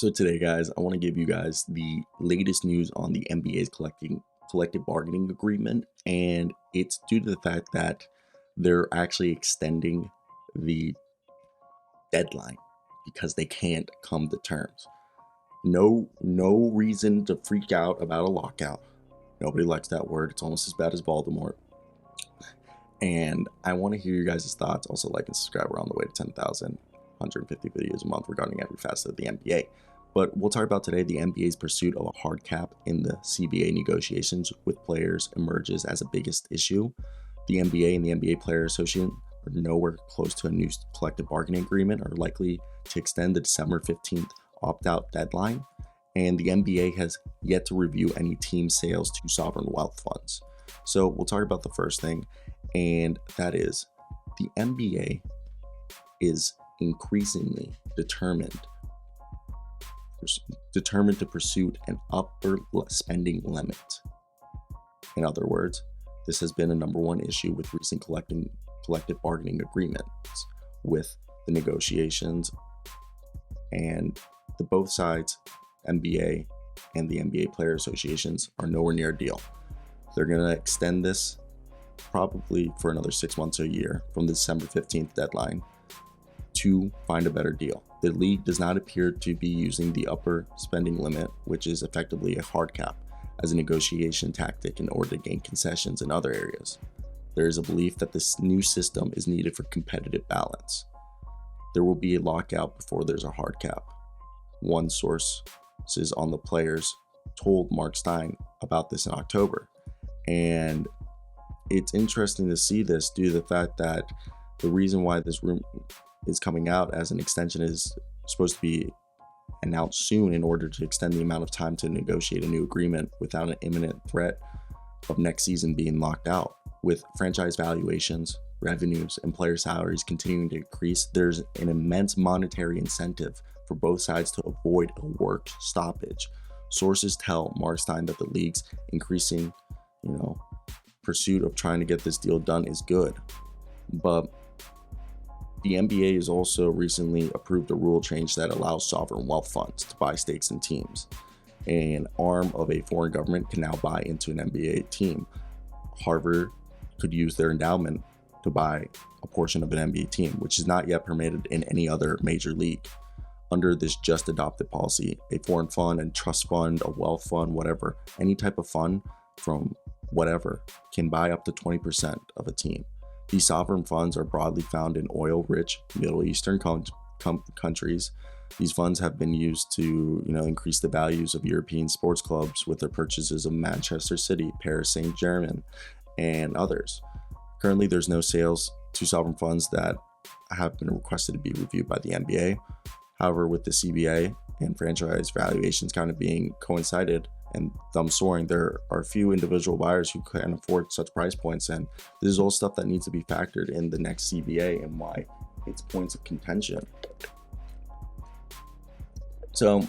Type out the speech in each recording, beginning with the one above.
So today, guys, I want to give you guys the latest news on the NBA's collective bargaining agreement, and it's due to the fact that they're actually extending the deadline because they can't come to terms. No reason to freak out about a lockout. Nobody likes that word. It's almost as bad as Baltimore. And I want to hear you guys' thoughts. Also, like and subscribe. We're on the way to 10,000, 150 videos a month regarding every facet of the NBA. But we'll talk about today the NBA's pursuit of a hard cap in the CBA negotiations with players emerges as a biggest issue. The NBA and the NBA Player Association are nowhere close to a new collective bargaining agreement, are likely to extend the December 15th opt-out deadline. And the NBA has yet to review any team sales to sovereign wealth funds. So we'll talk about the first thing, and that is the NBA is increasingly determined to pursue an upper spending limit. In other words, this has been a number one issue with recent collective bargaining agreements with the negotiations, and the both sides, NBA and the NBA Player Associations, are nowhere near a deal. They're going to extend this probably for another 6 months or a year from the December 15th deadline to find a better deal. The league does not appear to be using the upper spending limit, which is effectively a hard cap, as a negotiation tactic in order to gain concessions in other areas. There is a belief that this new system is needed for competitive balance. There will be a lockout before there's a hard cap. One source on the players told Marc Stein about this in October. And it's interesting to see this due to the fact that the reason why this room is coming out as an extension is supposed to be announced soon in order to extend the amount of time to negotiate a new agreement without an imminent threat of next season being locked out. With franchise valuations, revenues, and player salaries continuing to increase, there's an immense monetary incentive for both sides to avoid a work stoppage. Sources tell Marc Stein that the league's increasing, pursuit of trying to get this deal done is good. But the NBA has also recently approved a rule change that allows sovereign wealth funds to buy stakes in teams. An arm of a foreign government can now buy into an NBA team. Harvard could use their endowment to buy a portion of an NBA team, which is not yet permitted in any other major league. Under this just adopted policy, a foreign fund and trust fund, a wealth fund, whatever, any type of fund from whatever can buy up to 20% of a team. These sovereign funds are broadly found in oil-rich Middle Eastern countries. These funds have been used to, increase the values of European sports clubs with their purchases of Manchester City, Paris Saint-Germain, and others. Currently, there's no sales to sovereign funds that have been requested to be reviewed by the NBA. However, with the CBA and franchise valuations kind of being coincided and them soaring, there are a few individual buyers who can afford such price points, and this is all stuff that needs to be factored in the next CBA and why it's points of contention. So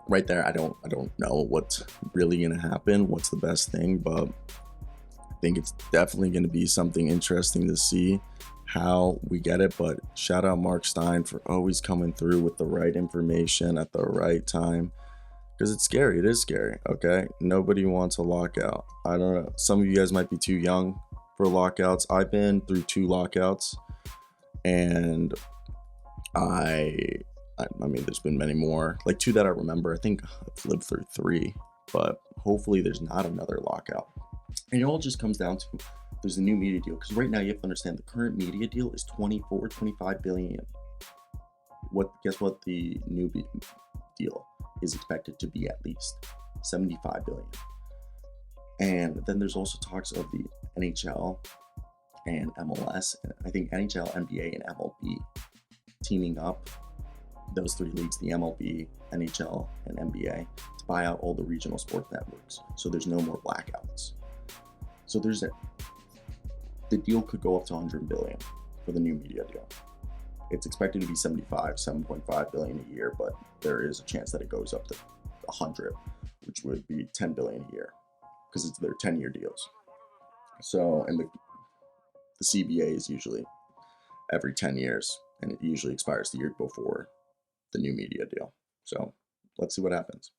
right there, I don't know what's really going to happen, what's the best thing, but I think it's definitely going to be something interesting to see how we get it. But shout out Marc Stein for always coming through with the right information at the right time, because it's scary. It is scary. Okay, nobody wants a lockout. I don't know, some of you guys might be too young for lockouts. I've been through 2 lockouts, and I mean there's been many more, like 2 that I remember. I think I've lived through 3, but hopefully there's not another lockout. And it all just comes down to there's a new media deal, because right now you have to understand the current media deal is 25 billion. Guess what the new deal is expected to be? At least 75 billion. And then there's also talks of the NHL and MLS, and I think NHL, NBA, and MLB teaming up, those 3 leagues, the MLB, NHL, and NBA, to buy out all the regional sport networks, so there's no more blackouts. So the deal could go up to 100 billion for the new media deal. It's expected to be 7.5 billion a year, but there is a chance that it goes up to 100, which would be 10 billion a year, because it's their 10-year deals. So, and the CBA is usually every 10 years, and it usually expires the year before the new media deal. So Let's see what happens.